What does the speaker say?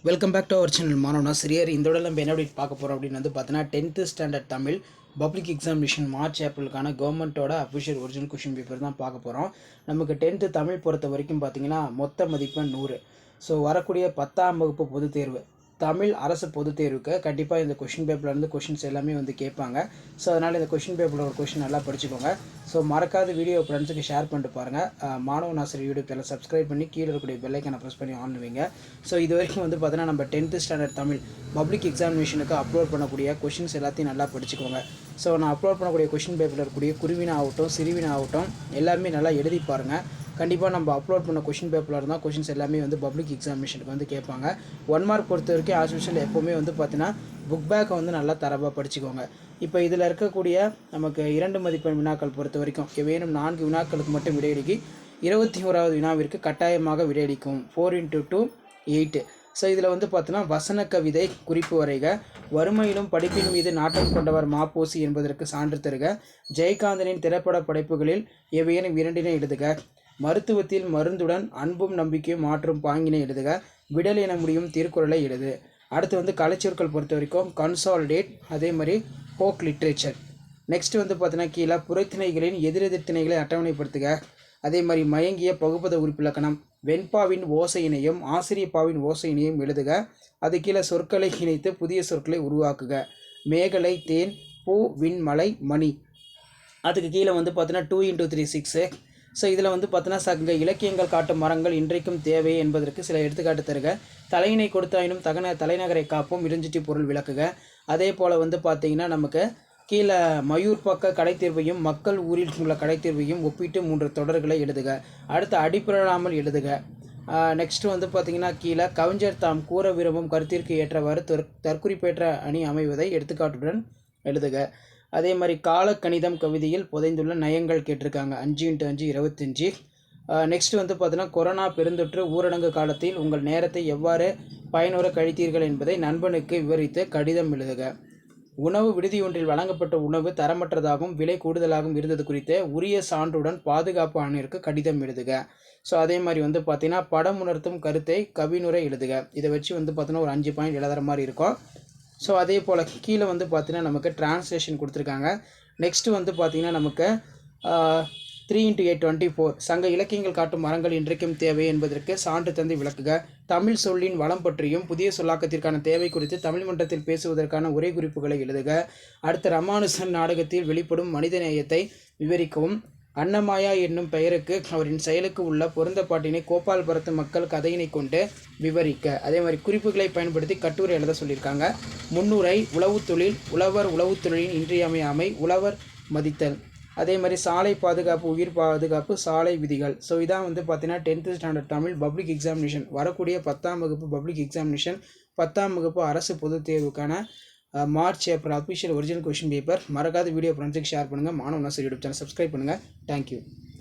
Welcome back to our channel மாணவனா சிறியர். இதோட நம்ம என்ன அப்படி பார்க்க போகிறோம் அப்படின்னு வந்து பார்த்தீங்கன்னா 10th standard Tamil public examination March ஏப்ரலுக்கான கவர்மெண்ட்டோட அஃபிஷியல் ஒரிஜினல் கொஷின் பேப்பர் தான் பார்க்க போகிறோம். நமக்கு 10th தமிழ் பொறுத்த வரைக்கும் பார்த்தீங்கன்னா மொத்த மதிப்பெண் 100. ஸோ வரக்கூடிய 10ஆம் வகுப்பு பொதுத் தேர்வு தமிழ் அரசு பொதுத் தேர்வுக்கு கண்டிப்பாக இந்த கொஷின் பேப்பர்லேருந்து கொஷின்ஸ் எல்லாமே வந்து கேட்பாங்க. ஸோ அதனால் இந்த கொஷின் பேப்பரில் ஒரு கொஷின் நல்லா படிச்சுக்கோங்க. ஸோ மறக்காத வீடியோ ஃப்ரெண்ட்ஸுக்கு ஷேர் பண்ணிட்டு பாருங்கள். மாணவன் ஆசிரியர் யூடியூப் சேனல் சப்ஸ்கிரைப் பண்ணி கீழே இருக்கக்கூடிய பெல்லைக்கான ப்ரெஸ் பண்ணி ஆன் வைங்க. ஸோ இது வரைக்கும் வந்து பார்த்தீங்கன்னா நம்ம 10th ஸ்டாண்டர்ட் தமிழ் பப்ளிக் எக்ஸாமினேஷனுக்கு அப்லோட் பண்ணக்கூடிய கொஷின்ஸ் எல்லாத்தையும் நல்லா படிச்சுக்கோங்க. ஸோ நான் அப்லோட் பண்ணக்கூடிய கொஷின் பேப்பரில் இருக்கக்கூடிய குருவினா ஆகட்டும் சிறுவினா ஆகட்டும் எல்லாமே நல்லா எழுதி பாருங்கள். கண்டிப்பாக நம்ம அப்லோட் பண்ண கொஷின் பேப்பரில் இருந்தால் கொஷின்ஸ் எல்லாமே வந்து பப்ளிக் எக்ஸாமினேஷனுக்கு வந்து கேட்பாங்க. 1 மார்க் பொறுத்த வரைக்கும் ஆஸ் யூஷுவல் எப்போவுமே வந்து பார்த்தீங்கன்னா புக் பேக்கை வந்து நல்லா தரவாக படிச்சுக்கோங்க. இப்போ இதில் இருக்கக்கூடிய நமக்கு 2 மதிப்பெண் வினாக்கள் பொறுத்த வரைக்கும் வேணும் 4 வினாக்களுக்கு மட்டும் விடையளிக்கி 21வது வினாவிற்கு கட்டாயமாக விடையளிக்கும். 4x2 8. ஸோ இதில் வந்து பார்த்தோன்னா வசன கவிதை குறிப்பு வரைக, வறுமையிலும் படிப்பின் மீது நாட்டம் கொண்டவர் மாப்போசி என்பதற்கு சான்று தருக, ஜெயகாந்தனின் திரைப்பட படைப்புகளில் எவையேனும் 2 எழுதுக, மருத்துவத்தில் மருந்துடன் அன்பும் நம்பிக்கையும் மாற்றும் பாங்கினை எழுதுக, விடல் என முடியும் திருக்குறளை எழுது. அடுத்து வந்து கலைச்சொற்கள் பொறுத்த வரைக்கும் கன்சாலிடேட், அதே மாதிரி ஃபோக் லிட்ரேச்சர். நெக்ஸ்ட் வந்து பார்த்தீங்கன்னா கீழே புறத்திணைகளின் எதிரெதிர் திணைகளை அட்டவணைப்படுத்துக, அதே மாதிரி மயங்கிய பகுப்பத உறுப்பிலக்கணம், வெண்பாவின் ஓசையினையும் ஆசிரியப்பாவின் ஓசையினையும் எழுதுக, அது கீழே சொற்களை இணைத்து புதிய சொற்களை உருவாக்குக, மேகலை தேன் பூ விண் மலை மணி. அதுக்கு கீழே வந்து பார்த்தீங்கன்னா 2x3 6. ஸோ இதில் வந்து பார்த்தீங்கன்னா சங்க இலக்கியங்கள் காட்டும் மரங்கள் இன்றைக்கும் தேவை என்பதற்கு சில எடுத்துக்காட்டு தருக, தலையினை கொடுத்தாயினும் தலைநகரை காப்போம் இருஞ்சிட்டி பொருள் விளக்குக. அதே போல் வந்து பார்த்திங்கன்னா நமக்கு கீழே மயூர் பக்க கடைத்தீர்வையும் மக்கள் ஊரில் உள்ள கடைத்தீர்வையும் ஒப்பிட்டு 3 தொடர்களை எழுதுக. அடுத்து அடிப்பிரலாமல் எழுதுக. நெக்ஸ்ட் வந்து பார்த்திங்கன்னா கீழே கவிஞர் தாம் கூற விரும்பும் கருத்திற்கு ஏற்றவாறு தற்குறிப்பேற்ற அணி அமைவதை எடுத்துக்காட்டுடன் எழுதுக. அதே மாதிரி காலக்கணிதம் கவிதையில் புதைந்துள்ள நயங்கள் கேட்டிருக்காங்க. 5x5 25. நெக்ஸ்ட் வந்து பார்த்தீங்கன்னா கொரோனா பெருந்தொற்று ஊரடங்கு காலத்தில் உங்கள் நேரத்தை எவ்வாறு பயனுற கழித்தீர்கள் என்பதை நண்பனுக்கு விவரித்து கடிதம் எழுதுக. உணவு விடுதி ஒன்றில் வழங்கப்பட்ட உணவு தரமற்றதாகவும் விலை கூடுதலாகவும் இருந்தது குறித்து உரிய சான்றுடன் பாதுகாப்பு ஆணையருக்கு கடிதம் எழுதுக. ஸோ அதே மாதிரி வந்து பார்த்தீங்கன்னா படம் உணர்த்தும் கருத்தை கவினுரை எழுதுக. இதை வச்சு வந்து பார்த்தீங்கன்னா ஒரு 5 பாயிண்ட் எழுதுகிற மாதிரி இருக்கும். ஸோ அதே போல் கீழே வந்து பார்த்தீங்கன்னா நமக்கு டிரான்ஸ்லேஷன் கொடுத்துருக்காங்க. நெக்ஸ்ட்டு வந்து பார்த்திங்கன்னா நமக்கு 3x8 24 சங்க இலக்கியங்கள் காட்டும் மரங்கள் இன்றைக்கும் தேவை என்பதற்கு சான்று தந்து விளக்குக. தமிழ் சொல்லின் வளம் பற்றியும் புதிய சொல்லாக்கத்திற்கான தேவை குறித்து தமிழ் மன்றத்தில் பேசுவதற்கான உரை குறிப்புகளை எழுதுக. அடுத்த ராமானுஜன் நாடகத்தில் வெளிப்படும் மனித நேயத்தை விவரிக்கவும், அன்னமாயா என்னும் பெயருக்கு அவரின் செயலுக்கு உள்ள பொருந்தப்பாட்டினை கோபால் பரத்து மக்கள் கதையினை கொண்டு விவரிக்க. அதே மாதிரி குறிப்புகளை பயன்படுத்தி கட்டுரை எழுத சொல்லியிருக்காங்க. முன்னுரை உளவு தொழில், உழவர் உளவு தொழிலின் இன்றியமையாமை, உழவர் மதித்தல், அதே மாதிரி சாலை பாதுகாப்பு, உயிர் பாதுகாப்பு, சாலை விதிகள். ஸோ இதான் வந்து பார்த்தீங்கன்னா 10th standard Tamil public examination வரக்கூடிய 10ஆம் வகுப்பு பப்ளிக் எக்ஸாமினேஷன் 10ஆம் வகுப்பு அரசு பொதுத் தேர்வுக்கான March April official original question paper. மறக்காத வீடியோ ஃப்ரெண்ட்ஸுக்கு ஷேர் பண்ணுங்கள். மாணவன் ஆசிரியர் யூடியூப் சேனல் சப்ஸ்கிரைப் பண்ணுங்கள். தேங்க்யூ.